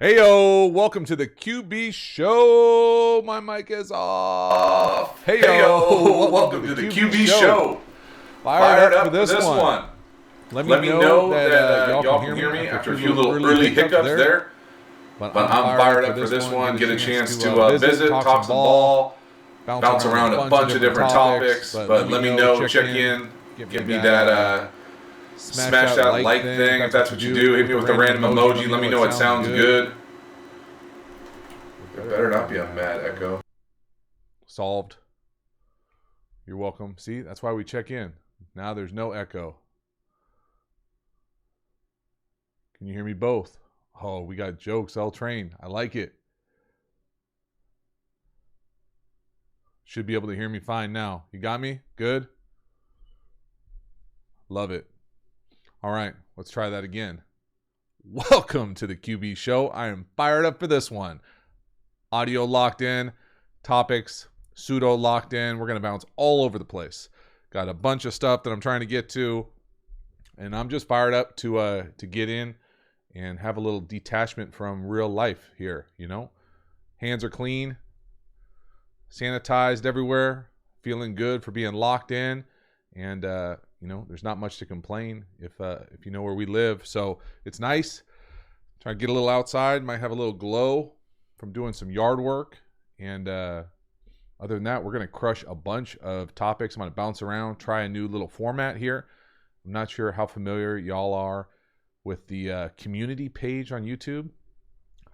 Heyo, welcome to the QB show. My mic is off. Heyo, welcome to the QB show. Fired up for this one. Let me know that y'all can hear me after a few little early hiccups there. But I'm fired up for this one. Get a chance to visit, talk some ball, bounce around a bunch of different topics. But let me know, check in, give me that smash that like thing if that's what you do. Hit me with a random emoji. Let me know it sounds good. There better not be a mad echo. Solved. You're welcome. See, that's why we check in. Now there's no echo. Can you hear me both? Oh, we got jokes. L Train. I like it. Should be able to hear me fine now. You got me? Good? Love it. All right, let's try that again. Welcome to the QB show. I am fired up for this one. Audio locked in, topics pseudo locked in. We're going to bounce all over the place. Got a bunch of stuff that I'm trying to get to, and I'm just fired up to get in and have a little detachment from real life here, you know. Hands are clean, sanitized everywhere, feeling good for being locked in, and you know, there's not much to complain if you know where we live. So it's nice. Try to get a little outside. Might have a little glow from doing some yard work. And other than that, we're going to crush a bunch of topics. I'm going to bounce around, try a new little format here. I'm not sure how familiar y'all are with the community page on YouTube.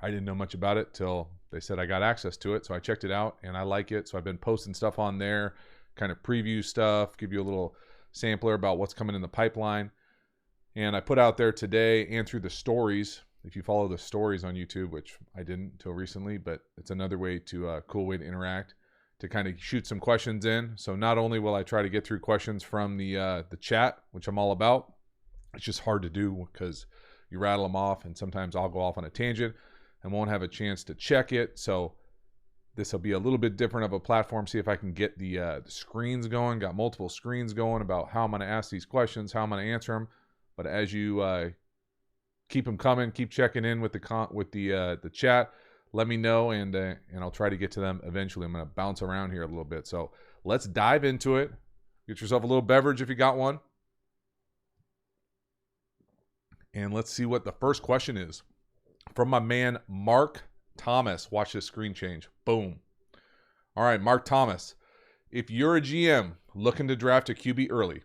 I didn't know much about it till they said I got access to it. So I checked it out and I like it. So I've been posting stuff on there, kind of preview stuff, give you a little sampler about what's coming in the pipeline. And I put out there today and through the stories, if you follow the stories on YouTube, which I didn't until recently, but it's another way to cool way to interact, to kind of shoot some questions in. So not only will I try to get through questions from the chat, which I'm all about, it's just hard to do because you rattle them off and sometimes I'll go off on a tangent and won't have a chance to check it. So this will be a little bit different of a platform. See if I can get the screens going. Got multiple screens going about how I'm going to ask these questions, how I'm going to answer them. But as you keep them coming, keep checking in with the chat. Let me know, and I'll try to get to them eventually. I'm going to bounce around here a little bit. So let's dive into it. Get yourself a little beverage if you got one. And let's see what the first question is. From my man, Mark Thomas. Watch this screen change. Boom. All right, Mark Thomas. If you're a GM looking to draft a QB early,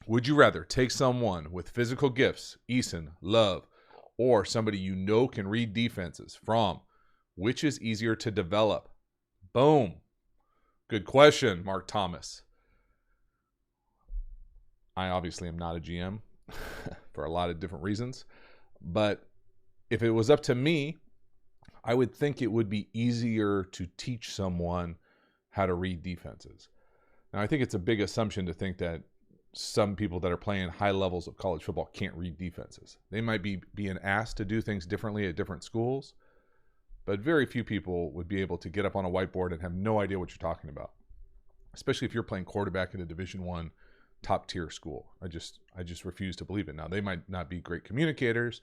would you rather take someone with physical gifts, Eason, Love, or somebody you know can read defenses from? Which is easier to develop? Boom. Good question, Mark Thomas. I obviously am not a GM for a lot of different reasons, but if it was up to me, I would think it would be easier to teach someone how to read defenses. Now, I think it's a big assumption to think that some people that are playing high levels of college football can't read defenses. They might be being asked to do things differently at different schools, but very few people would be able to get up on a whiteboard and have no idea what you're talking about, especially if you're playing quarterback at a Division I top tier school. I just refuse to believe it. Now, they might not be great communicators.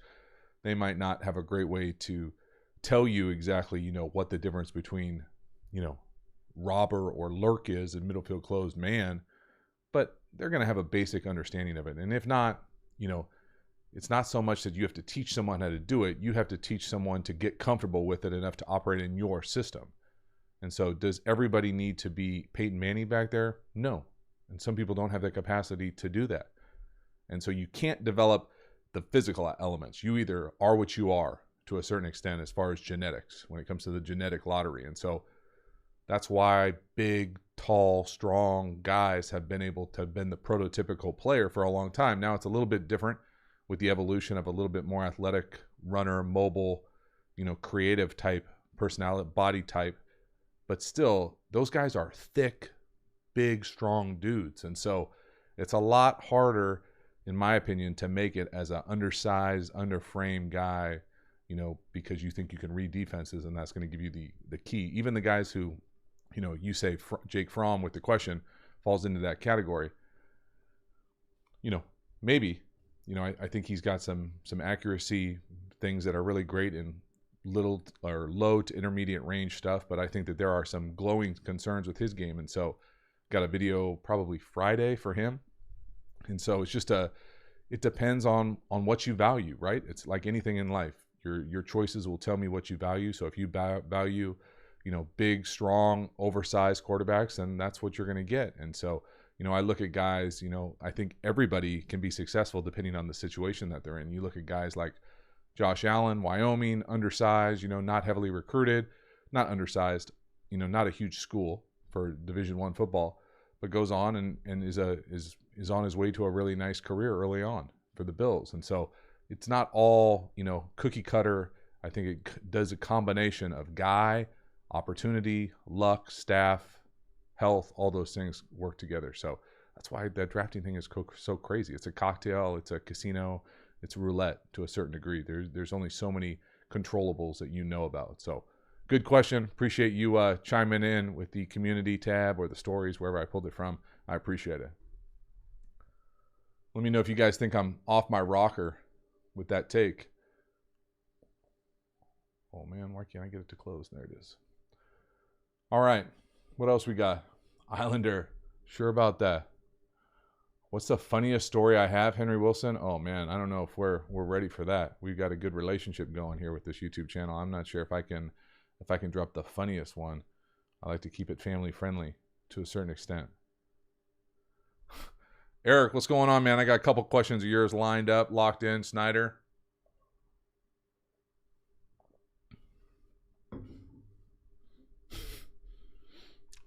They might not have a great way to tell you exactly, you know, what the difference between, you know, robber or lurk is in middle field closed man, but they're going to have a basic understanding of it. And if not, you know, it's not so much that you have to teach someone how to do it. You have to teach someone to get comfortable with it enough to operate in your system. And so does everybody need to be Peyton Manning back there? No. And some people don't have the capacity to do that. And so you can't develop the physical elements. You either are what you are to a certain extent as far as genetics when it comes to the genetic lottery. And so that's why big, tall, strong guys have been able to have been the prototypical player for a long time. Now it's a little bit different with the evolution of a little bit more athletic runner, mobile, you know, creative type personality, body type. But still, those guys are thick, big, strong dudes. And so it's a lot harder, in my opinion, to make it as an undersized, underframed guy, you know, because you think you can read defenses and that's going to give you the key. Even the guys who, you know, you say Jake Fromm with the question falls into that category. You know, maybe, you know, I think he's got some accuracy things that are really great in little or low to intermediate range stuff, but I think that there are some glowing concerns with his game. And so got a video probably Friday for him. And so it's just it depends on what you value, right? It's like anything in life. Your choices will tell me what you value. So if you value, big, strong, oversized quarterbacks, then that's what you're going to get. And so, I look at guys, I think everybody can be successful depending on the situation that they're in. You look at guys like Josh Allen, Wyoming, undersized, not heavily recruited, not undersized, not a huge school for Division I football, but goes on and is on his way to a really nice career early on for the Bills. And so it's not all, cookie cutter. I think it does a combination of guy, opportunity, luck, staff, health, all those things work together. So that's why that drafting thing is so crazy. It's a cocktail, it's a casino, it's roulette to a certain degree. There's only so many controllables that you know about. So good question. Appreciate you chiming in with the community tab or the stories, wherever I pulled it from. I appreciate it. Let me know if you guys think I'm off my rocker with that take. Oh man, why can't I get it to close? There it is. All right. What else we got? Islander. Sure about that. What's the funniest story I have, Henry Wilson? Oh man, I don't know if we're ready for that. We've got a good relationship going here with this YouTube channel. I'm not sure if I can drop the funniest one. I like to keep it family friendly to a certain extent. Eric, what's going on, man? I got a couple questions of yours lined up, locked in. Snyder.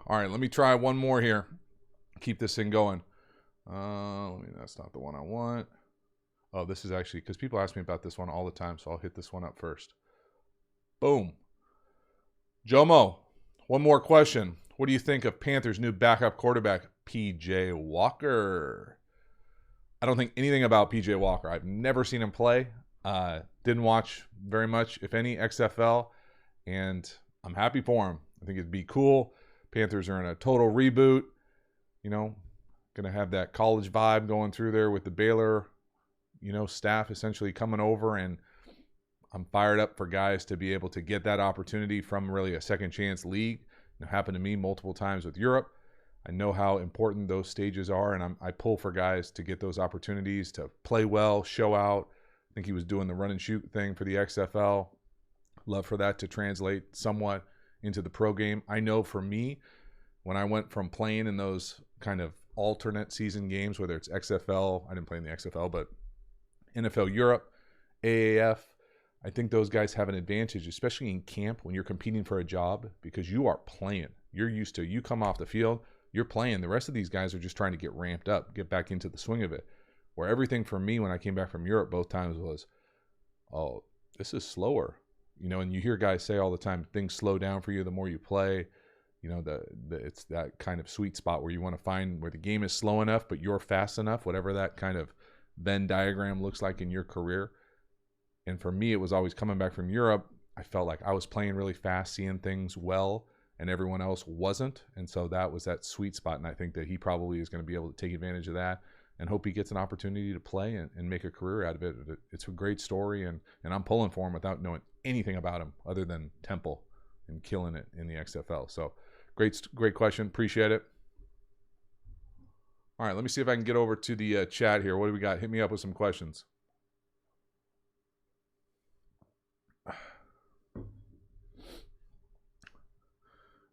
All right, let me try one more here. Keep this thing going. That's not the one I want. Oh, this is actually, because people ask me about this one all the time, so I'll hit this one up first. Boom. Jomo, one more question. What do you think of Panthers' new backup quarterback, P.J. Walker? I don't think anything about P.J. Walker. I've never seen him play. Didn't watch very much, if any, XFL, and I'm happy for him. I think it'd be cool. Panthers are in a total reboot, going to have that college vibe going through there with the Baylor, staff essentially coming over, and I'm fired up for guys to be able to get that opportunity from really a second chance league. It happened to me multiple times with Europe. I know how important those stages are, and I pull for guys to get those opportunities to play well, show out. I think he was doing the run and shoot thing for the XFL. Love for that to translate somewhat into the pro game. I know for me, when I went from playing in those kind of alternate season games, whether it's XFL, I didn't play in the XFL, but NFL Europe, AAF, I think those guys have an advantage, especially in camp when you're competing for a job, because you are playing. You're used to, you come off the field, you're playing. The rest of these guys are just trying to get ramped up, get back into the swing of it. Where everything for me when I came back from Europe both times was, oh, this is slower. And you hear guys say all the time, things slow down for you the more you play. It's that kind of sweet spot where you want to find where the game is slow enough, but you're fast enough, whatever that kind of Venn diagram looks like in your career. And for me, it was always coming back from Europe. I felt like I was playing really fast, seeing things well, and everyone else wasn't. And so that was that sweet spot. And I think that he probably is going to be able to take advantage of that and hope he gets an opportunity to play and make a career out of it. It's a great story, and I'm pulling for him without knowing anything about him other than Temple and killing it in the XFL. So great question. Appreciate it. All right, let me see if I can get over to the chat here. What do we got? Hit me up with some questions.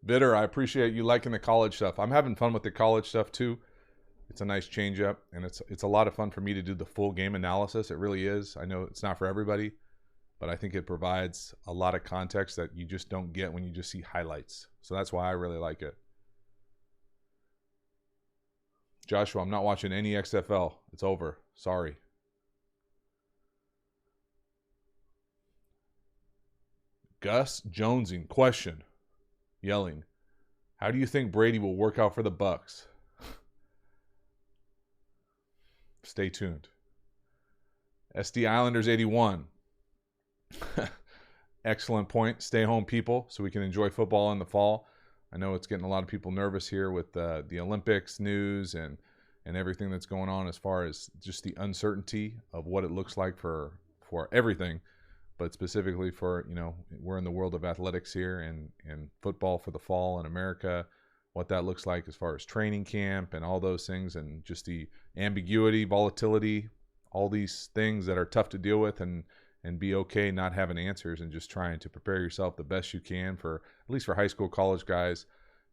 Bitter, I appreciate you liking the college stuff. I'm having fun with the college stuff too. It's a nice change up, and it's a lot of fun for me to do the full game analysis. It really is. I know it's not for everybody, but I think it provides a lot of context that you just don't get when you just see highlights. So that's why I really like it. Joshua, I'm not watching any XFL. It's over. Sorry. Gus Jonesing, question, yelling, how do you think Brady will work out for the Bucs? Stay tuned. SD Islanders 81. Excellent point. Stay home, people, so we can enjoy football in the fall. I know it's getting a lot of people nervous here with the Olympics news and everything that's going on as far as just the uncertainty of what it looks like for everything. but specifically for, we're in the world of athletics here and football for the fall in America, what that looks like as far as training camp and all those things, and just the ambiguity, volatility, all these things that are tough to deal with, and be okay not having answers and just trying to prepare yourself the best you can for, at least for high school, college guys,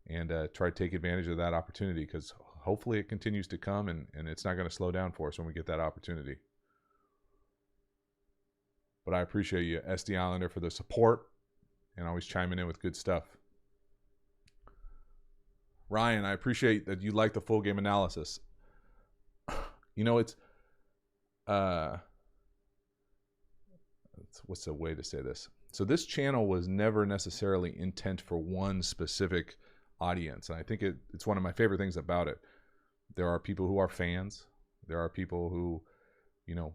and try to take advantage of that opportunity, because hopefully it continues to come, and it's not going to slow down for us when we get that opportunity. But I appreciate you, SD Islander, for the support and always chiming in with good stuff. Ryan, I appreciate that you like the full game analysis. What's the way to say this? So this channel was never necessarily intent for one specific audience. And I think it's one of my favorite things about it. There are people who are fans. There are people who,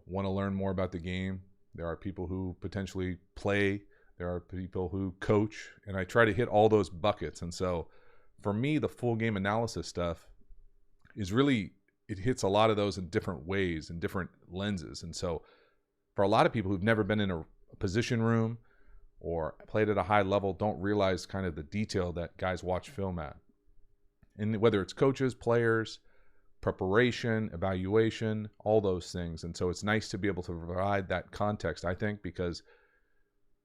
want to learn more about the game. There are people who potentially play. There are people who coach. And I try to hit all those buckets. And so for me, the full game analysis stuff is really, it hits a lot of those in different ways and different lenses. And so for a lot of people who've never been in a position room or played at a high level, don't realize kind of the detail that guys watch film at. And whether it's coaches, players, preparation, evaluation, all those things. And so it's nice to be able to provide that context, I think, because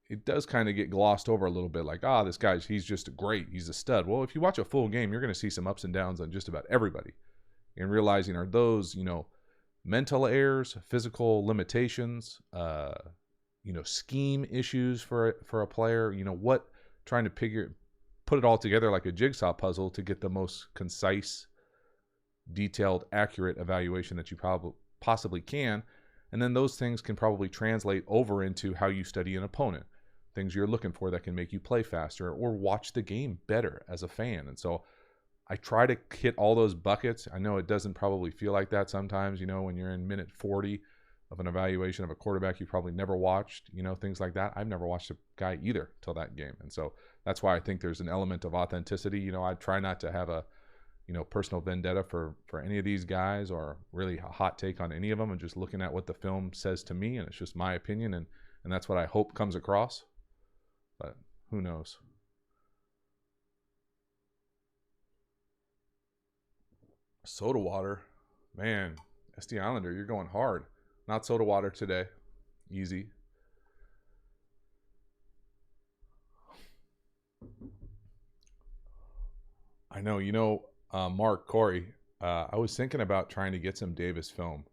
it does kind of get glossed over a little bit, like, this guy, he's just great, he's a stud. Well, if you watch a full game, you're going to see some ups and downs on just about everybody. And realizing, are those, mental errors, physical limitations, scheme issues for a player, trying to put it all together like a jigsaw puzzle to get the most concise, detailed, accurate evaluation that you possibly can. And then those things can probably translate over into how you study an opponent, things you're looking for that can make you play faster or watch the game better as a fan. And so I try to hit all those buckets. I know it doesn't probably feel like that sometimes, when you're in minute 40 of an evaluation of a quarterback you probably never watched, things like that. I've never watched a guy either till that game. And so that's why I think there's an element of authenticity. I try not to have a, personal vendetta for any of these guys or really a hot take on any of them, and just looking at what the film says to me. And it's just my opinion. And that's what I hope comes across. But who knows? Soda water, man, SD Islander, you're going hard. Not soda water today. Easy. I know, Mark, Corey, I was thinking about trying to get some Davis film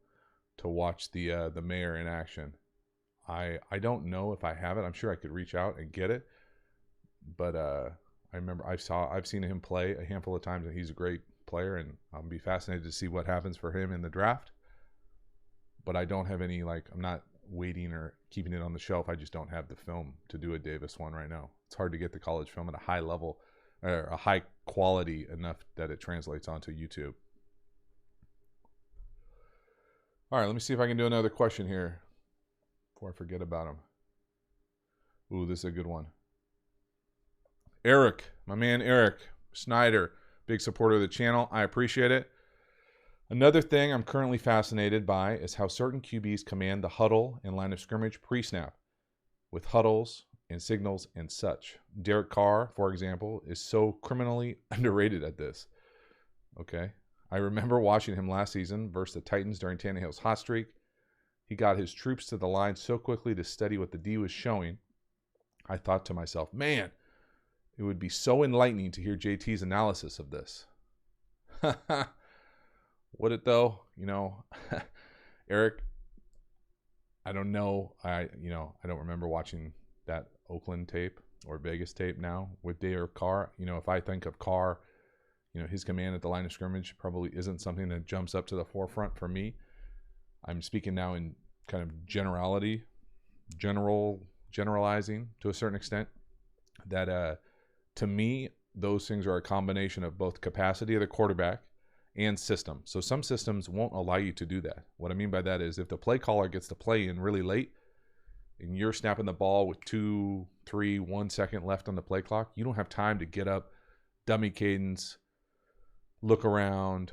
to watch the mayor in action. I don't know if I have it. I'm sure I could reach out and get it. But I remember I've seen him play a handful of times, and he's a great player, and I'll be fascinated to see what happens for him in the draft. But I don't have any, I'm not waiting or keeping it on the shelf. I just don't have the film to do a Davis one right now. It's hard to get the college film at a high level or a high quality enough that it translates onto YouTube. All right, let me see if I can do another question here before I forget about him. Ooh, this is a good one. Eric, my man Eric Snyder, big supporter of the channel. I appreciate it. Another thing I'm currently fascinated by is how certain QBs command the huddle and line of scrimmage pre-snap with huddles and signals and such. Derek Carr, for example, is so criminally underrated at this. Okay. I remember watching him last season versus the Titans during Tannehill's hot streak. He got his troops to the line so quickly to study what the D was showing. I thought to myself, man, it would be so enlightening to hear JT's analysis of this. Would it though? Eric, I don't know. I don't remember watching that Oakland tape or Vegas tape now with Derek Carr. If I think of Carr, his command at the line of scrimmage probably isn't something that jumps up to the forefront for me. I'm speaking now in kind of generalizing to a certain extent, that to me, those things are a combination of both capacity of the quarterback and system. So some systems won't allow you to do that. What I mean by that is if the play caller gets to play in really late and you're snapping the ball with 2, 3, 1 second left on the play clock, you don't have time to get up, dummy cadence, look around,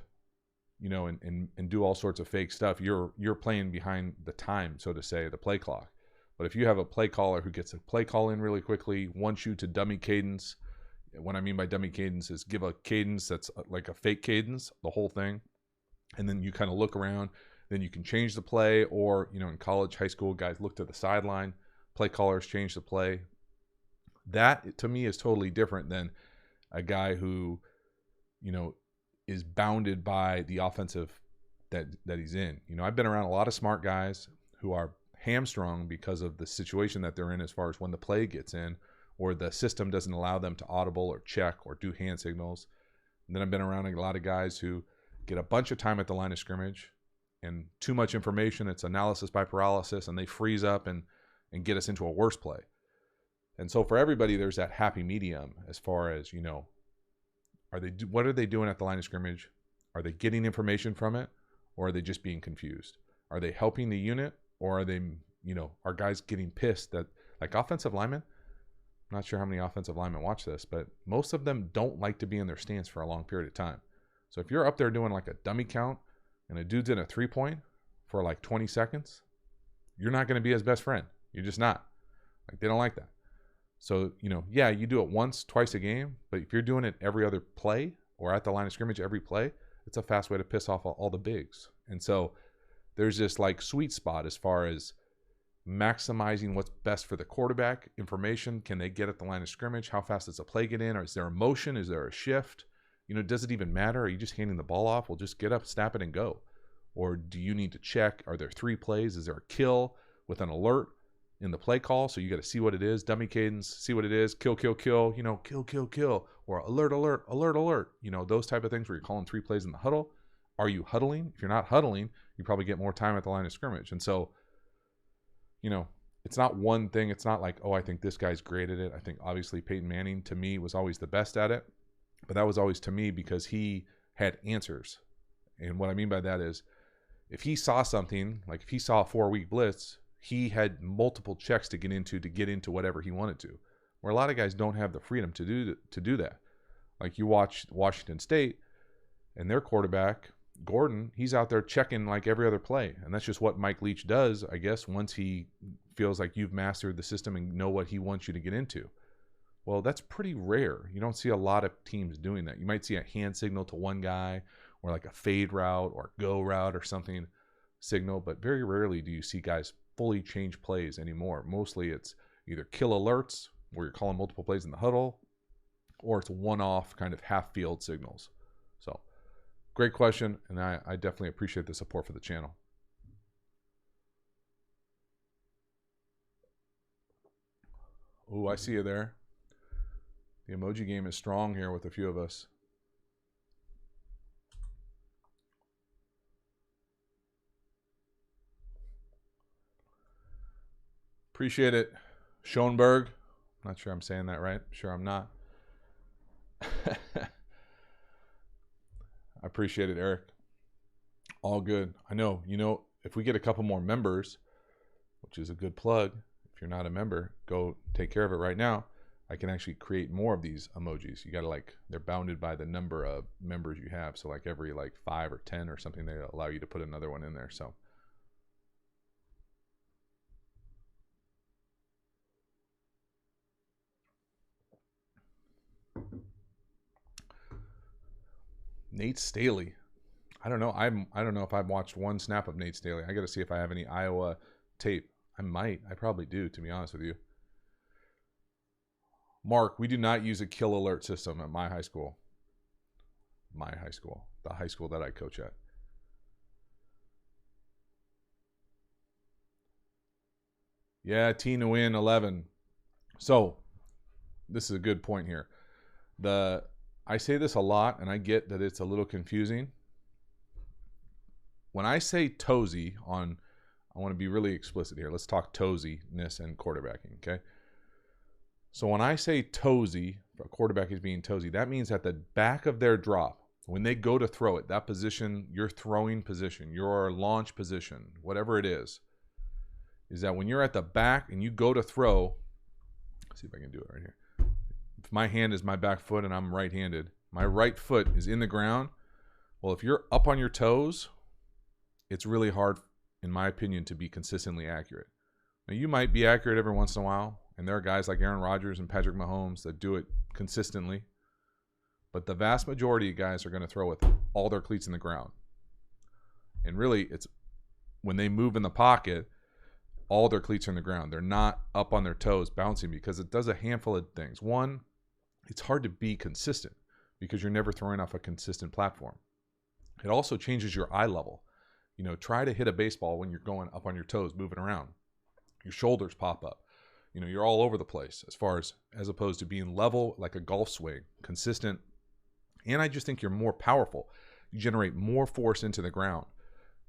and do all sorts of fake stuff. You're playing behind the time, so to say, the play clock. But if you have a play caller who gets a play call in really quickly, wants you to dummy cadence, what I mean by dummy cadence is give a cadence that's like a fake cadence, the whole thing, and then you kind of look around, then you can change the play, or, in college, high school, guys look to the sideline, play callers change the play. That, to me, is totally different than a guy who, is bounded by the offensive that he's in. I've been around a lot of smart guys who are hamstrung because of the situation that they're in as far as when the play gets in, or the system doesn't allow them to audible or check or do hand signals. And then I've been around a lot of guys who get a bunch of time at the line of scrimmage and too much information. It's analysis by paralysis, and they freeze up and get us into a worse play. And so for everybody, there's that happy medium as far as, what are they doing at the line of scrimmage? Are they getting information from it, or are they just being confused? Are they helping the unit, or are they, are guys getting pissed that, like offensive linemen? I'm not sure how many offensive linemen watch this, but most of them don't like to be in their stance for a long period of time. So if you're up there doing like a dummy count and a dude's in a 3-point for like 20 seconds, you're not going to be his best friend. You're just not. Like, they don't like that. So, yeah, you do it once, twice a game, but if you're doing it every other play or at the line of scrimmage every play, it's a fast way to piss off all the bigs. And so there's this like sweet spot as far as maximizing what's best for the quarterback. Information, can they get at the line of scrimmage? How fast does a play get in? Or is there a motion? Is there a shift? Does it even matter? Are you just handing the ball off? Well, just get up, snap it, and go. Or do you need to check? Are there 3 plays? Is there a kill with an alert in the play call? So you got to see what it is. Dummy cadence, see what it is. Kill, kill, kill. Kill, kill, kill. Or alert, alert, alert, alert. Those type of things where you're calling 3 plays in the huddle. Are you huddling? If you're not huddling, you probably get more time at the line of scrimmage. And so, it's not one thing. It's not like, oh, I think this guy's great at it. I think obviously Peyton Manning, to me, was always the best at it. But that was always to me because he had answers. And what I mean by that is, if he saw something, like if he saw a 4-week blitz, he had multiple checks to get into whatever he wanted to. Where a lot of guys don't have the freedom to do that. Like you watch Washington State and their quarterback, Gordon, he's out there checking like every other play. And that's just what Mike Leach does, I guess, once he feels like you've mastered the system and know what he wants you to get into. Well, that's pretty rare. You don't see a lot of teams doing that. You might see a hand signal to one guy, or like a fade route or go route or something signal, but very rarely do you see guys fully change plays anymore. Mostly it's either kill alerts where you're calling multiple plays in the huddle, or it's one-off kind of half-field signals. So great question, and I definitely appreciate the support for the channel. Oh, I see you there. The emoji game is strong here with a few of us. Appreciate it. Schoenberg. Not sure I'm saying that right. Sure I'm not. I appreciate it, Eric. All good. I know, if we get a couple more members, which is a good plug, if you're not a member, go take care of it right now. I can actually create more of these emojis. You got to they're bounded by the number of members you have. So every 5 or 10 or something, they allow you to put another one in there. So Nate Staley. I don't know. I don't know if I've watched one snap of Nate Staley. I got to see if I have any Iowa tape. I might. I probably do, to be honest with you. Mark, we do not use a kill alert system at my high school. The high school that I coach at. Yeah, T to win 11. So, this is a good point here. I say this a lot, and I get that it's a little confusing. When I say toesy I want to be really explicit here. Let's talk toesiness and quarterbacking, okay? So when I say toesy, a quarterback is being toesy, that means at the back of their drop, when they go to throw it, that position, your throwing position, your launch position, whatever it is that when you're at the back and you go to throw, let's see if I can do it right here. If my hand is my back foot and I'm right-handed, my right foot is in the ground. Well, if you're up on your toes, it's really hard, in my opinion, to be consistently accurate. Now, you might be accurate every once in a while, and there are guys like Aaron Rodgers and Patrick Mahomes that do it consistently. But the vast majority of guys are going to throw with all their cleats in the ground. And really, it's when they move in the pocket, all their cleats are in the ground. They're not up on their toes bouncing, because it does a handful of things. One, it's hard to be consistent because you're never throwing off a consistent platform. It also changes your eye level. Try to hit a baseball when you're going up on your toes, moving around. Your shoulders pop up. You're all over the place as opposed to being level like a golf swing, consistent. And I just think you're more powerful. You generate more force into the ground.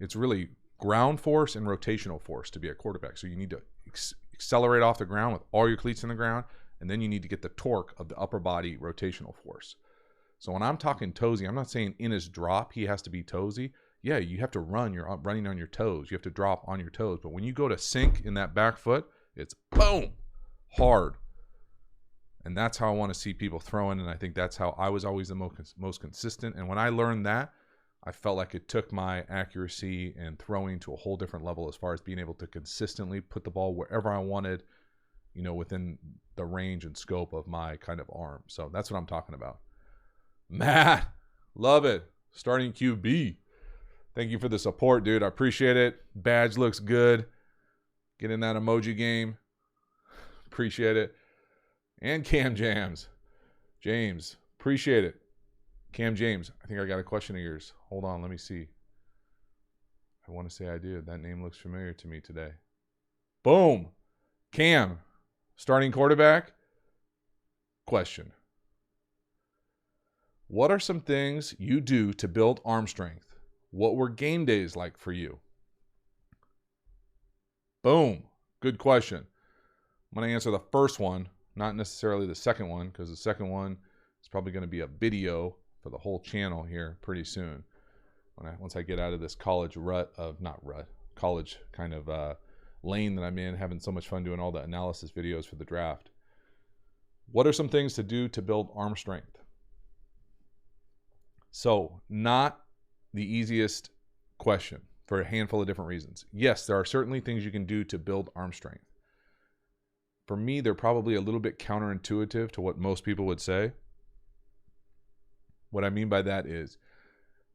It's really ground force and rotational force to be a quarterback. So you need to accelerate off the ground with all your cleats in the ground, and then you need to get the torque of the upper body rotational force. So when I'm talking toesy, I'm not saying in his drop he has to be toesy. Yeah, you have to run. You're running on your toes. You have to drop on your toes. But when you go to sink in that back foot, it's boom, hard. And that's how I want to see people throwing, and I think that's how I was always the most consistent. And when I learned that, I felt like it took my accuracy and throwing to a whole different level as far as being able to consistently put the ball wherever I wanted, within the range and scope of my kind of arm. So that's what I'm talking about. Matt, love it. Starting QB. Thank you for the support, dude. I appreciate it. Badge looks good. Get in that emoji game. Appreciate it. And Cam James, appreciate it. Cam James, I think I got a question of yours. Hold on, let me see. I want to say I did. That name looks familiar to me today. Boom. Cam, starting quarterback? Question. What are some things you do to build arm strength? What were game days like for you? Boom. Good question. I'm going to answer the first one, not necessarily the second one, because the second one is probably going to be a video for the whole channel here pretty soon. Once I get out of this college college kind of lane that I'm in, having so much fun doing all the analysis videos for the draft. What are some things to do to build arm strength? So, not the easiest question for a handful of different reasons. Yes, there are certainly things you can do to build arm strength. For me, they're probably a little bit counterintuitive to what most people would say. What I mean by that is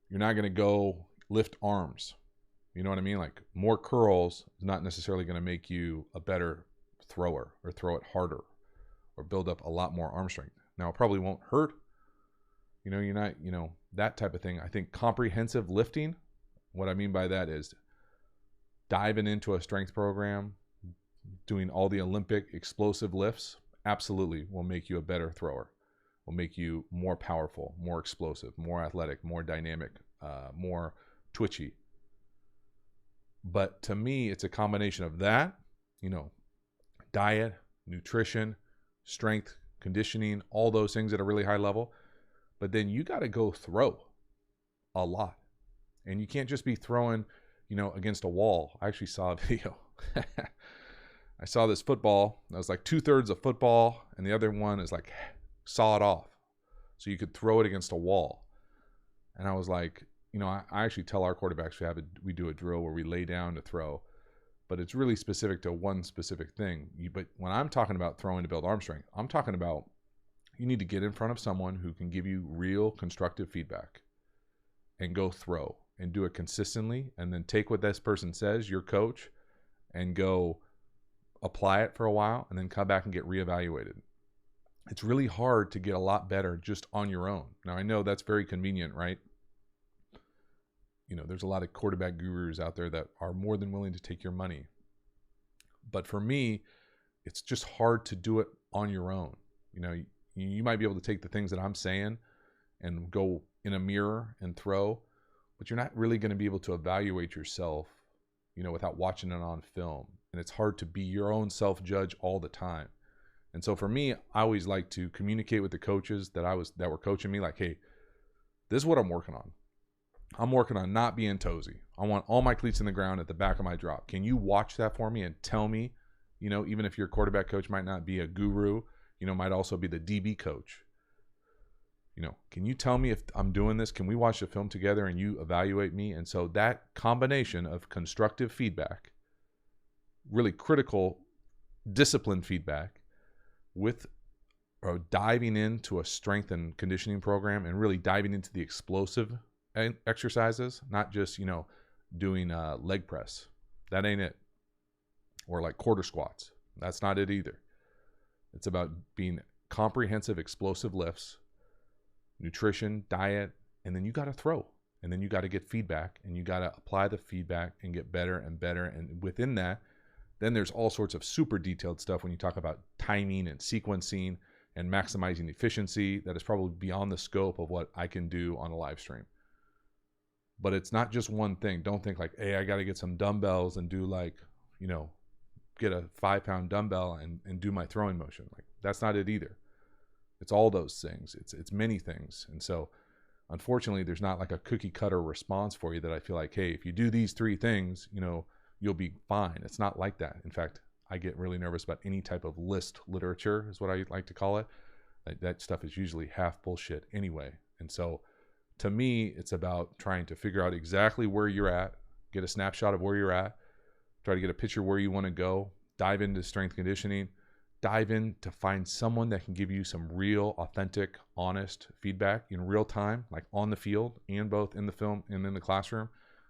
you're not going to go lift arms. You know what I mean? Like more curls is not necessarily going to make you a better thrower or throw it harder or build up a lot more arm strength. Now, it probably won't hurt. You're not, that type of thing. I think comprehensive lifting, what I mean by that is diving into a strength program, doing all the Olympic explosive lifts, absolutely will make you a better thrower, will make you more powerful, more explosive, more athletic, more dynamic, more twitchy. But to me, it's a combination of that, diet, nutrition, strength, conditioning, all those things at a really high level. But then you got to go throw a lot. And you can't just be throwing, against a wall. I actually saw a video. I saw this football that was like 2/3 of football, and the other one is like sawed off. So you could throw it against a wall. And I was like, I actually tell our quarterbacks we do a drill where we lay down to throw, but it's really specific to one specific thing. But when I'm talking about throwing to build arm strength, I'm talking about you need to get in front of someone who can give you real constructive feedback and go throw and do it consistently, and then take what this person says, your coach, and go apply it for a while and then come back and get reevaluated. It's really hard to get a lot better just on your own. Now, I know that's very convenient, right? There's a lot of quarterback gurus out there that are more than willing to take your money. But for me, it's just hard to do it on your own. You might be able to take the things that I'm saying and go in a mirror and throw, but you're not really going to be able to evaluate yourself, without watching it on film. And it's hard to be your own self-judge all the time. And so for me, I always like to communicate with the coaches that were coaching me, like, hey, this is what I'm working on. I'm working on not being toesy. I want all my cleats in the ground at the back of my drop. Can you watch that for me and tell me, even if your quarterback coach might not be a guru, might also be the DB coach. Can you tell me if I'm doing this? Can we watch the film together and you evaluate me? And so that combination of constructive feedback really critical discipline feedback with diving into a strength and conditioning program and really diving into the explosive exercises, not just, doing leg press. That ain't it. Or like quarter squats. That's not it either. It's about being comprehensive explosive lifts, nutrition, diet, and then you got to throw. And then you got to get feedback, and you got to apply the feedback and get better and better. And within that, then there's all sorts of super detailed stuff when you talk about timing and sequencing and maximizing efficiency that is probably beyond the scope of what I can do on a live stream. But it's not just one thing. Don't think like, hey, I got to get some dumbbells and do get a 5-pound dumbbell and do my throwing motion. Like, that's not it either. It's all those things. It's many things. And so unfortunately, there's not like a cookie cutter response for you that I feel like, hey, if you do these 3 things, you'll be fine. It's not like that. In fact, I get really nervous about any type of list literature is what I like to call it. That stuff is usually half bullshit anyway. And so to me, it's about trying to figure out exactly where you're at, get a snapshot of where you're at, try to get a picture where you want to go, dive into strength conditioning, dive in to find someone that can give you some real, authentic, honest feedback in real time, like on the field and both in the film and in the classroom.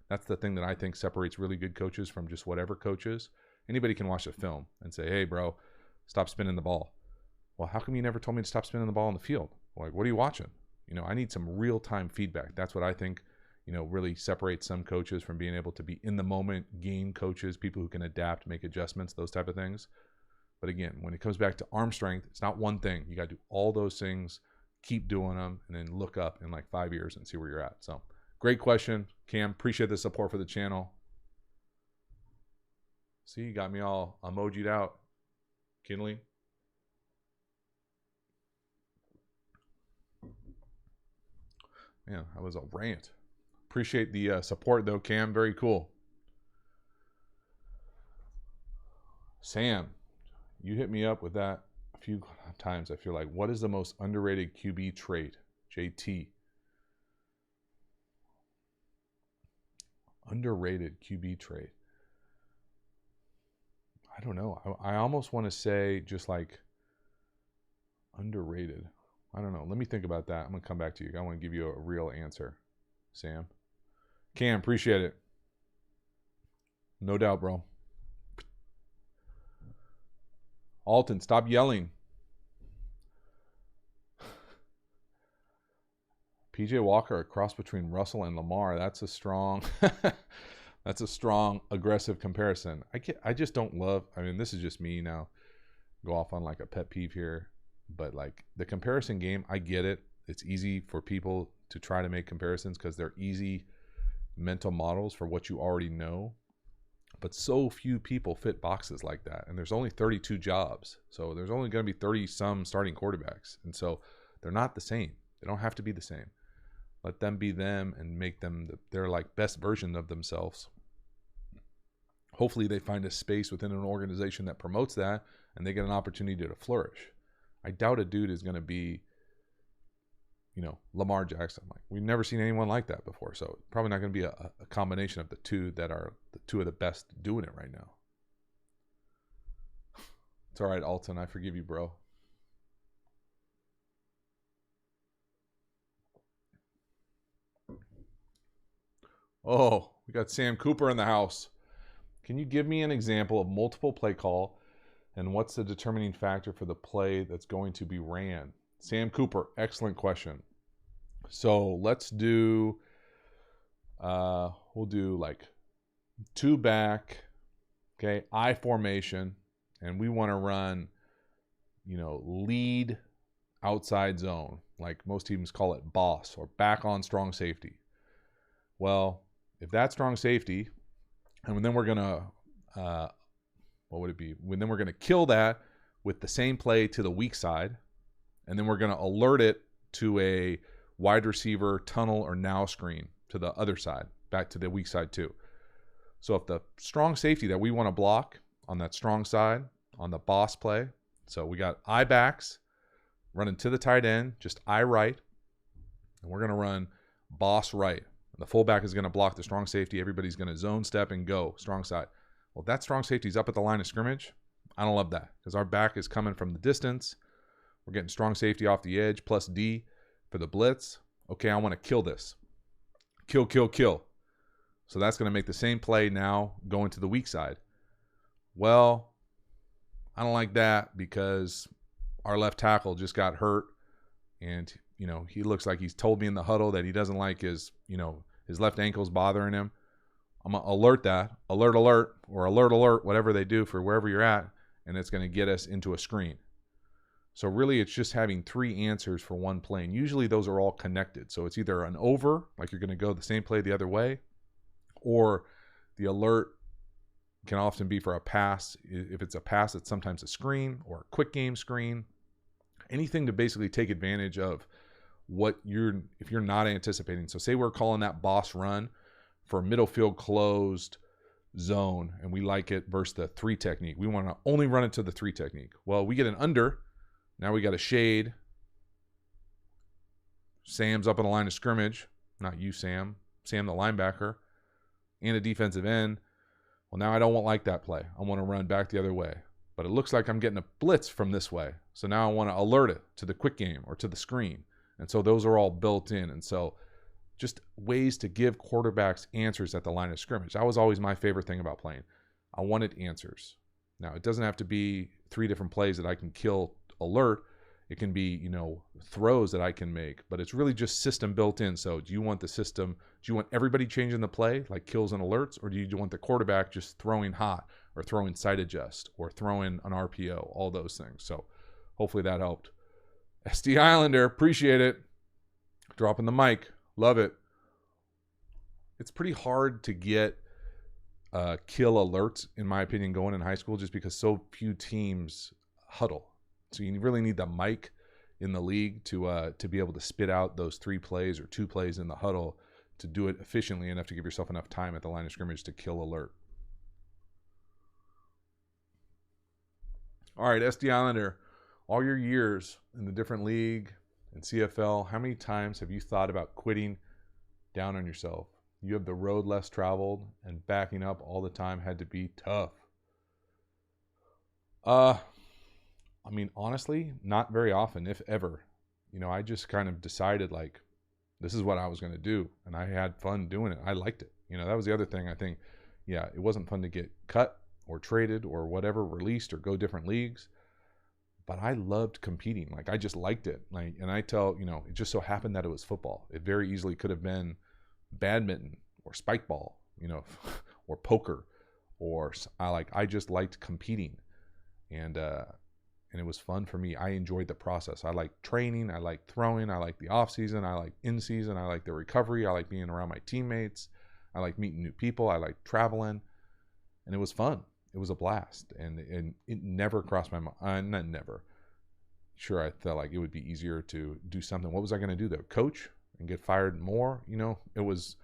That's the thing that I think separates really good coaches from just whatever coaches. Anybody can watch a film and say, hey, bro, stop spinning the ball. Well, how come you never told me to stop spinning the ball in the field? Like, what are you watching? I need some real-time feedback. That's what I think, really separates some coaches from being able to be in the moment game coaches, people who can adapt, make adjustments, those type of things. But again, when it comes back to arm strength, it's not one thing. You got to do all those things, keep doing them, and then look up in like 5 years and see where you're at. So great question, Cam. Appreciate the support for the channel. See, you got me all emojied out, Kinley. Man, that was a rant. Appreciate the support, though, Cam. Very cool. Sam, you hit me up with that a few times. I feel like, what is the most underrated QB trait? JT. Underrated QB trait. I don't know. I almost want to say just like underrated. I don't know. Let me think about that. I'm going to come back to you. I want to give you a real answer, Sam. Cam, appreciate it. No doubt, bro. Alton, stop yelling. PJ Walker, a cross between Russell and Lamar. That's a strong aggressive comparison. I just don't love, this is just me now. Go off on like a pet peeve here. But like the comparison game, I get it. It's easy for people to try to make comparisons because they're easy mental models for what you already know. But so few people fit boxes like that. And there's only 32 jobs. So there's only going to be 30 some starting quarterbacks. And so they're not the same. They don't have to be the same. Let them be them and make them their like best version of themselves. Hopefully they find a space within an organization that promotes that and they get an opportunity to flourish. I doubt a dude is going to be, Lamar Jackson. Like, we've never seen anyone like that before. So probably not going to be a combination of the two that are the two of the best doing it right now. It's all right, Alton. I forgive you, bro. Oh, we got Sam Cooper in the house. Can you give me an example of multiple play call and what's the determining factor for the play that's going to be ran? Sam Cooper, excellent question. So let's do, we'll do like 2 back, okay, I formation, and we want to run, lead outside zone, like most teams call it boss or back on strong safety. Well, if that's strong safety, and then we're going to, what would it be? Then we're going to kill that with the same play to the weak side, and then we're going to alert it to a wide receiver tunnel or now screen to the other side, back to the weak side too. So if the strong safety that we want to block on that strong side, on the boss play, so we got I backs running to the tight end, just I right, and we're going to run boss right. The fullback is going to block the strong safety. Everybody's going to zone step and go strong side. Well, that strong safety's up at the line of scrimmage. I don't love that because our back is coming from the distance. We're getting strong safety off the edge plus D for the blitz. Okay, I want to kill this. Kill, kill, kill. So that's going to make the same play now going to the weak side. Well, I don't like that because our left tackle just got hurt. And, he looks like he's told me in the huddle that he doesn't like his left ankle's bothering him. I'm going to alert that. Alert, or alert, whatever they do for wherever you're at. And it's going to get us into a screen. So really, it's just having 3 answers for one play. And usually those are all connected. So it's either an over, like you're going to go the same play the other way, or the alert can often be for a pass. If it's a pass, it's sometimes a screen or a quick game screen. Anything to basically take advantage of if you're not anticipating. So say we're calling that boss run for middle field closed zone, and we like it versus the 3 technique. We want to only run it to the 3 technique. Well, we get an under. Now we got a shade. Sam's up on the line of scrimmage. Not you, Sam. Sam, the linebacker. And a defensive end. Well, now I don't like that play. I want to run back the other way. But it looks like I'm getting a blitz from this way. So now I want to alert it to the quick game or to the screen. And so those are all built in. And so just ways to give quarterbacks answers at the line of scrimmage. That was always my favorite thing about playing. I wanted answers. Now, it doesn't have to be 3 different plays that I can kill alert. It can be, throws that I can make, but it's really just system built in. So do you want the system, do you want everybody changing the play like kills and alerts, or do you want the quarterback just throwing hot or throwing sight adjust or throwing an RPO, all those things. So hopefully that helped. SD Islander, appreciate it. Dropping the mic. Love it. It's pretty hard to get kill alerts, in my opinion, going in high school just because so few teams huddle. So you really need the mic in the league to be able to spit out those 3 plays or 2 plays in the huddle to do it efficiently enough to give yourself enough time at the line of scrimmage to kill alert. All right, SD Islander, all your years in the different league and CFL, how many times have you thought about quitting down on yourself? You have the road less traveled, and backing up all the time had to be tough. Honestly, not very often, if ever. I just kind of decided like, this is what I was going to do. And I had fun doing it. I liked it. That was the other thing. I think, it wasn't fun to get cut or traded or whatever, released or go different leagues. But I loved competing. Like, I just liked it. And I tell, it just so happened that it was football. It very easily could have been badminton or spike ball, or poker, or I just liked competing. And it was fun for me. I enjoyed the process. I liked training. I liked throwing. I liked the off season. I liked in season. I liked the recovery. I liked being around my teammates. I liked meeting new people. I liked traveling, and it was fun. It was a blast, and it never crossed my mind. Not never. Sure, I felt like it would be easier to do something. What was I going to do though? Coach and get fired more? It was.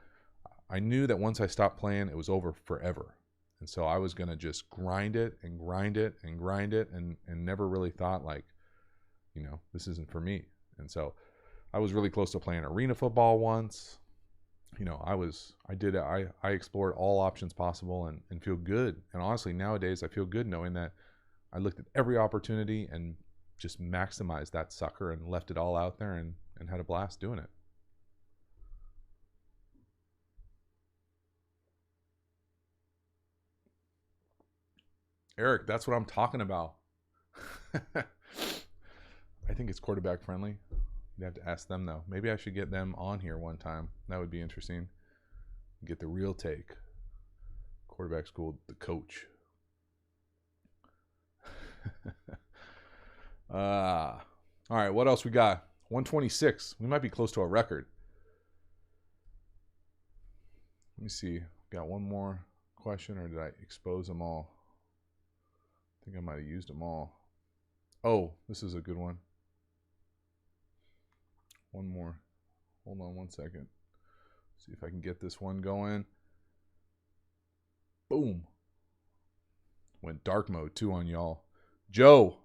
I knew that once I stopped playing, it was over forever. And so I was going to just grind it and grind it and grind it and never really thought like, this isn't for me. And so I was really close to playing arena football once. I explored all options possible and feel good. And honestly, nowadays I feel good knowing that I looked at every opportunity and just maximized that sucker and left it all out there and had a blast doing it. Eric, that's what I'm talking about. I think it's quarterback friendly. You'd have to ask them though. Maybe I should get them on here one time. That would be interesting. Get the real take. Quarterback school, the coach. All right, what else we got? 126. We might be close to a record. Let me see. Got one more question, or did I expose them all? I think I might have used them all. Oh, this is a good one. One more. Hold on one second. See if I can get this one going. Boom. Went dark mode too on y'all. Joe,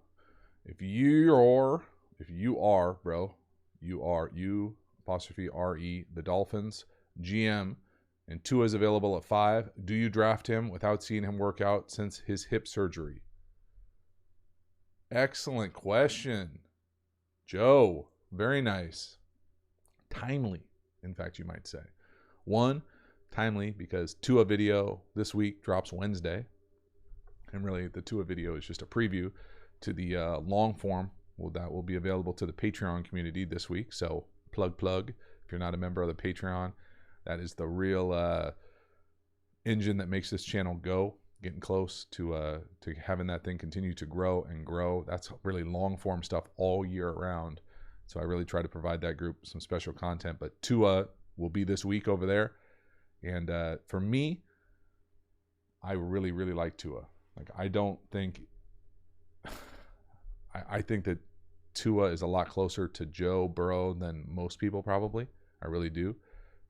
if you are, bro, you apostrophe RE, the Dolphins GM, And Tua is available at 5. Do you draft him without seeing him work out since his hip surgery? Excellent question. Joe, very nice. Timely, in fact, you might say. 1, timely because Tua video this week drops Wednesday. And really, the Tua video is just a preview to the long form. Well, that will be available to the Patreon community this week. So plug. If you're not a member of the Patreon, that is the real engine that makes this channel go. Getting close to having that thing continue to grow and grow. That's really long form stuff all year round. So I really try to provide that group some special content. But Tua will be this week over there. And for me, I really, really like Tua. Like, I don't think I think that Tua is a lot closer to Joe Burrow than most people probably. I really do.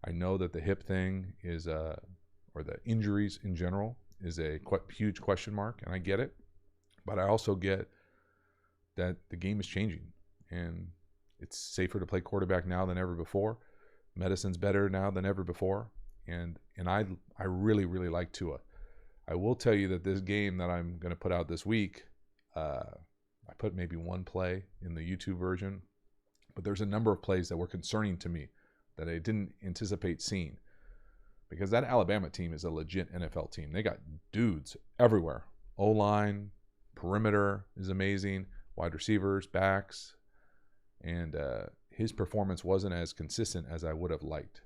I know that the hip thing is or the injuries in general is a quite huge question mark, and I get it. But I also get that the game is changing, and it's safer to play quarterback now than ever before. Medicine's better now than ever before, and I really, really like Tua. I will tell you that this game that I'm going to put out this week, I put maybe one play in the YouTube version, but there's a number of plays that were concerning to me that I didn't anticipate seeing, because that Alabama team is a legit NFL team. They got dudes everywhere. O-line, perimeter is amazing, wide receivers, backs, and his performance wasn't as consistent as I would have liked.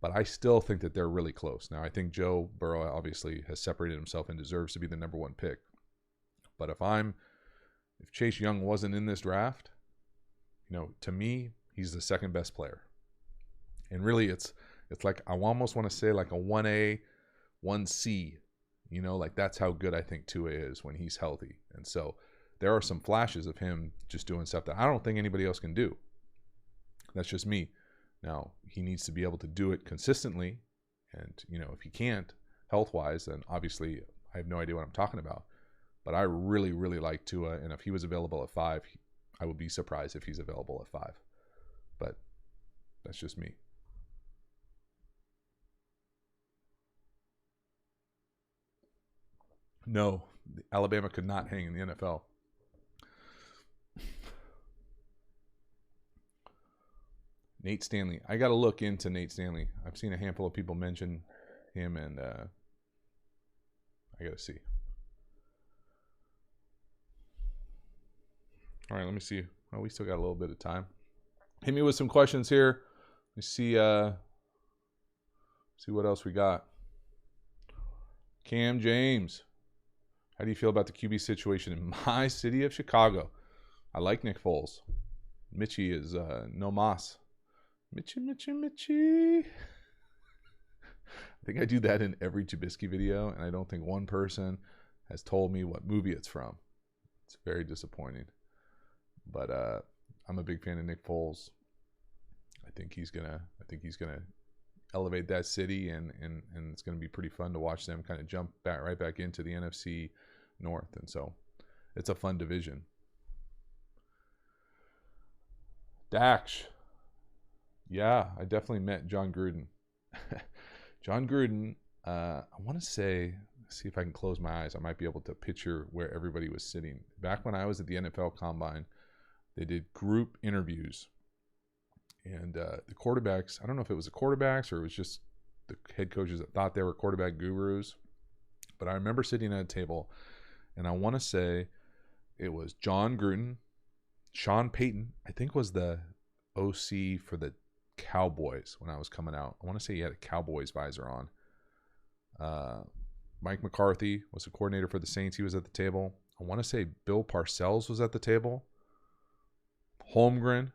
But I still think that they're really close. Now, I think Joe Burrow obviously has separated himself and deserves to be the number 1 pick. But if Chase Young wasn't in this draft, to me, he's the second best player. And really, it's like I almost want to say like a 1A, 1C. Like that's how good I think Tua is when he's healthy. And so there are some flashes of him just doing stuff that I don't think anybody else can do. That's just me. Now, he needs to be able to do it consistently. And, if he can't, health-wise, then obviously I have no idea what I'm talking about. But I really, really like Tua. And if he was available at 5, I would be surprised if he's available at 5. But that's just me. No, Alabama could not hang in the NFL. Nate Stanley. I got to look into Nate Stanley. I've seen a handful of people mention him, and I got to see. All right, let me see. Oh, we still got a little bit of time. Hit me with some questions here. Let me see what else we got. Cam James. How do you feel about the QB situation in my city of Chicago? I like Nick Foles. Mitchie is no mas. Mitchie. I think I do that in every Trubisky video, and I don't think one person has told me what movie it's from. It's very disappointing. But I'm a big fan of Nick Foles. I think he's gonna elevate that city, and it's gonna be pretty fun to watch them kind of jump right back into the NFC North, and so it's a fun division. Dax. Yeah, I definitely met John Gruden. John Gruden, I want to see if I can close my eyes. I might be able to picture where everybody was sitting. Back when I was at the NFL Combine, they did group interviews. And the quarterbacks, I don't know if it was the quarterbacks or it was just the head coaches that thought they were quarterback gurus. But I remember sitting at a table, and I want to say it was John Gruden, Sean Payton, I think was the OC for the Cowboys when I was coming out. I want to say he had a Cowboys visor on. Mike McCarthy was the coordinator for the Saints. He was at the table. I want to say Bill Parcells was at the table. Holmgren.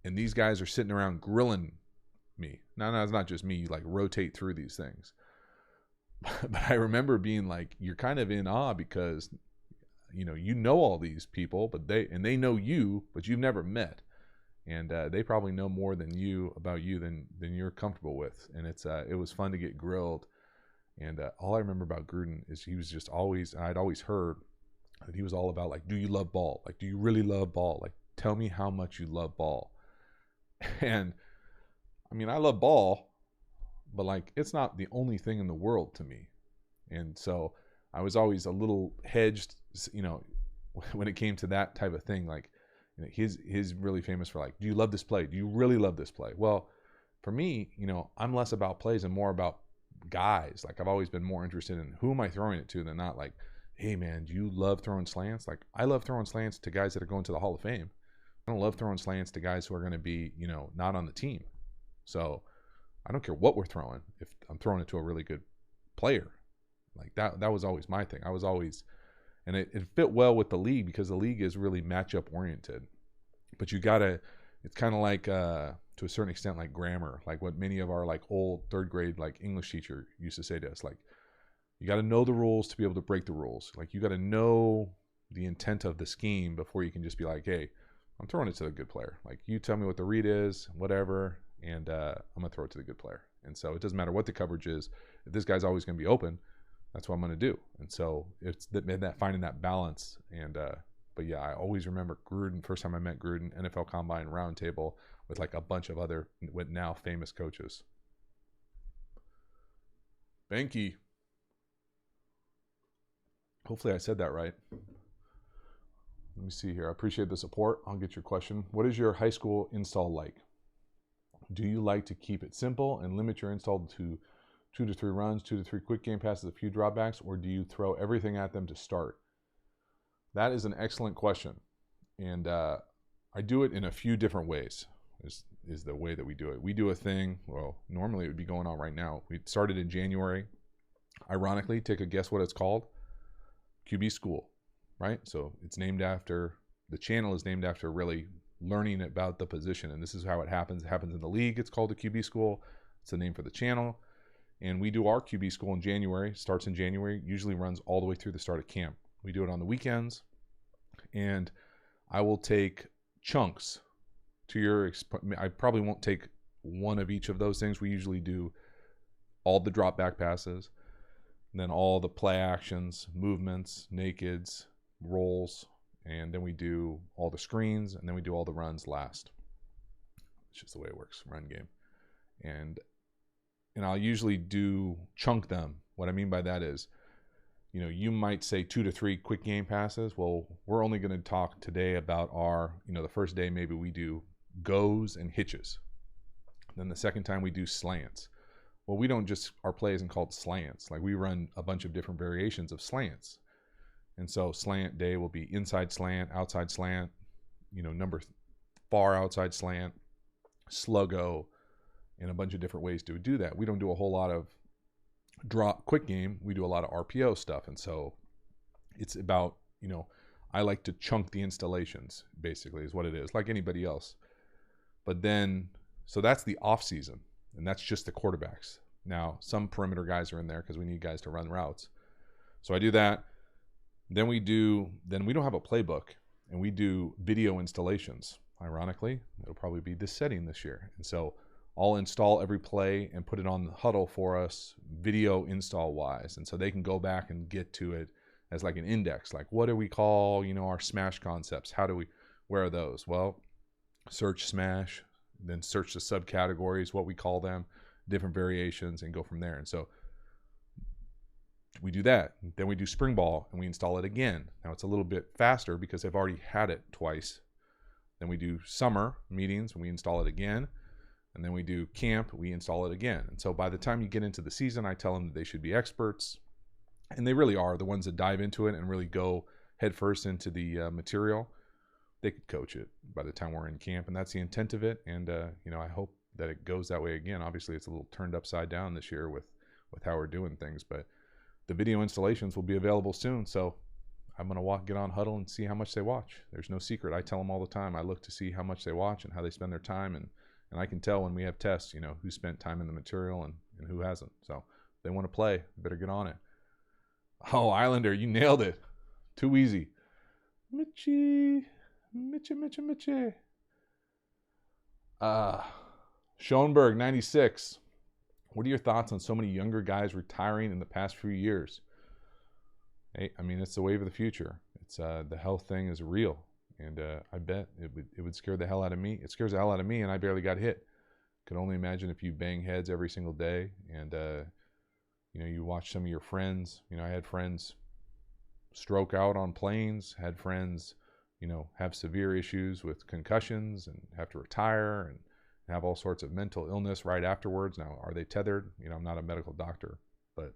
And these guys are sitting around grilling me. No, it's not just me. You like rotate through these things. But I remember being like, you're kind of in awe because, you know all these people, but they know you, but you've never met. And they probably know more than you about you than you're comfortable with. And it was fun to get grilled. And all I remember about Gruden is he was just always, I'd always heard that he was all about like, do you love ball? Like, do you really love ball? Like, tell me how much you love ball. And I mean, I love ball, but like it's not the only thing in the world to me. And so I was always a little hedged, when it came to that type of thing. Like, he's really famous for like, do you love this play? Do you really love this play? Well, for me, I'm less about plays and more about guys. Like, I've always been more interested in who am I throwing it to than not like, hey man, do you love throwing slants? Like, I love throwing slants to guys that are going to the Hall of Fame. I don't love throwing slants to guys who are going to be, not on the team. So I don't care what we're throwing if I'm throwing it to a really good player. Like that was always my thing. I was always, and it fit well with the league because the league is really matchup oriented. But it's kind of like, to a certain extent, like grammar, like what many of our like old third grade like English teacher used to say to us, like, you got to know the rules to be able to break the rules. Like, you got to know the intent of the scheme before you can just be like, hey, I'm throwing it to the good player. Like, you tell me what the read is, whatever, and I'm going to throw it to the good player. And so it doesn't matter what the coverage is. If this guy's always going to be open, that's what I'm going to do. And so it's that finding that balance. And but yeah, I always remember Gruden, first time I met Gruden, NFL Combine roundtable with like a bunch of other now famous coaches. Banky. Hopefully I said that right. Let me see here. I appreciate the support. I'll get your question. What is your high school install like? Do you like to keep it simple and limit your install to 2 to 3 runs, 2 to 3 quick game passes, a few dropbacks, or do you throw everything at them to start? That is an excellent question. And I do it in a few different ways, is the way that we do it. We do a thing, well, normally it would be going on right now. We started in January. Ironically, take a guess what it's called? QB School, right? So it's named after, the channel is named after really learning about the position. And this is how it happens. It happens in the league. It's called the QB School. It's the name for the channel. And we do our QB School in January, starts in January, usually runs all the way through the start of camp. We do it on the weekends. And I will take chunks I probably won't take one of each of those things. We usually do all the drop back passes, and then all the play actions, movements, nakeds, rolls, and then we do all the screens, and then we do all the runs last. It's just the way it works, run game. And I'll usually chunk them. What I mean by that is, you might say 2 to 3 quick game passes. Well, we're only going to talk today about our, the first day maybe we do goes and hitches. Then the second time we do slants. Well, we don't just, our play isn't called slants. Like, we run a bunch of different variations of slants. And so slant day will be inside slant, outside slant, number far outside slant, sluggo, and a bunch of different ways to do that. We don't do a whole lot of drop quick game. We do a lot of RPO stuff. And so it's about, I like to chunk the installations, basically, is what it is, like anybody else. But then, so that's the off season, and that's just the quarterbacks. Now, some perimeter guys are in there because we need guys to run routes. So I do that. Then we don't have a playbook, and we do video installations. Ironically, it'll probably be this setting this year. And so I'll install every play and put it on the huddle for us, video install wise. And so they can go back and get to it as like an index. Like, what do we call, our smash concepts? Where are those? Well, search smash, then search the subcategories, what we call them, different variations, and go from there. And so we do that. Then we do spring ball and we install it again. Now it's a little bit faster because I've already had it twice. Then we do summer meetings and we install it again. And then we do camp, we install it again. And so by the time you get into the season, I tell them that they should be experts. And they really are. The ones that dive into it and really go headfirst into the material, they could coach it by the time we're in camp. And that's the intent of it. And, I hope that it goes that way again. Obviously, it's a little turned upside down this year with how we're doing things. But the video installations will be available soon. So I'm going to get on Huddle and see how much they watch. There's no secret. I tell them all the time. I look to see how much they watch and how they spend their time. And I can tell when we have tests, who spent time in the material and who hasn't. So if they want to play, better get on it. Oh, Islander, you nailed it. Too easy. Mitchie. Schoenberg, 96. What are your thoughts on so many younger guys retiring in the past few years? Hey, it's the wave of the future. It's the health thing is real. And I bet it would scare the hell out of me. It scares the hell out of me, and I barely got hit Can only imagine if you bang heads every single day and, you watch some of your friends. I had friends stroke out on planes, had friends, have severe issues with concussions and have to retire and have all sorts of mental illness right afterwards. Now, are they tethered? I'm not a medical doctor, but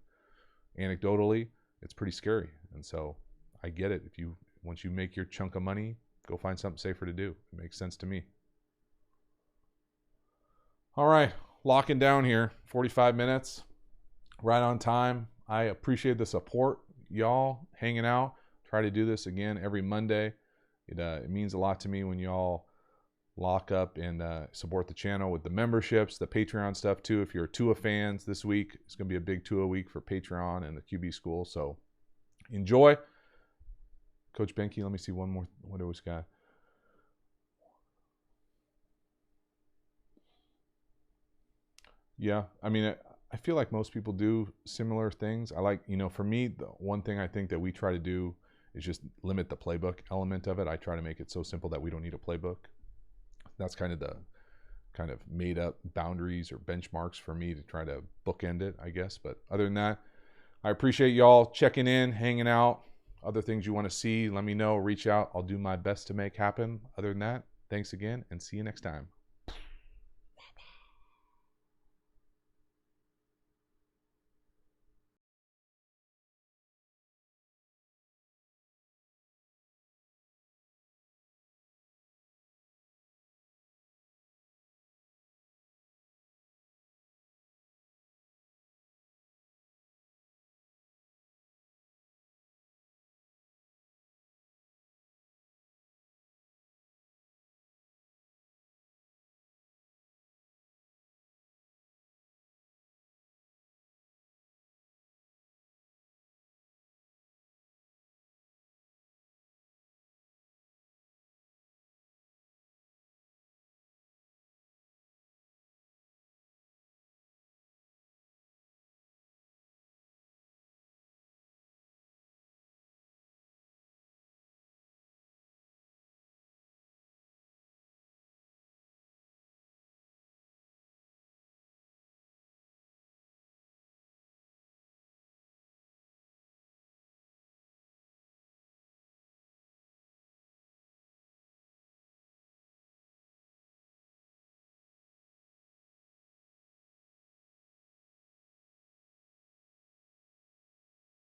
anecdotally, it's pretty scary. And so I get it. Once you make your chunk of money, go find something safer to do. It makes sense to me. All right, locking down here, 45 minutes, right on time. I appreciate the support, y'all, hanging out. Try to do this again every Monday. It means a lot to me when y'all lock up and support the channel with the memberships, the Patreon stuff too. If you're Tua fans, this week it's going to be a big Tua week for Patreon and the QB school. So enjoy. Coach Benke, let me see one more. What do we got? Yeah, I feel like most people do similar things. I like, for me, the one thing I think that we try to do is just limit the playbook element of it. I try to make it so simple that we don't need a playbook. That's kind of the made up boundaries or benchmarks for me to try to bookend it, I guess. But other than that, I appreciate y'all checking in, hanging out. Other things you want to see, let me know, reach out. I'll do my best to make happen. Other than that, thanks again and see you next time.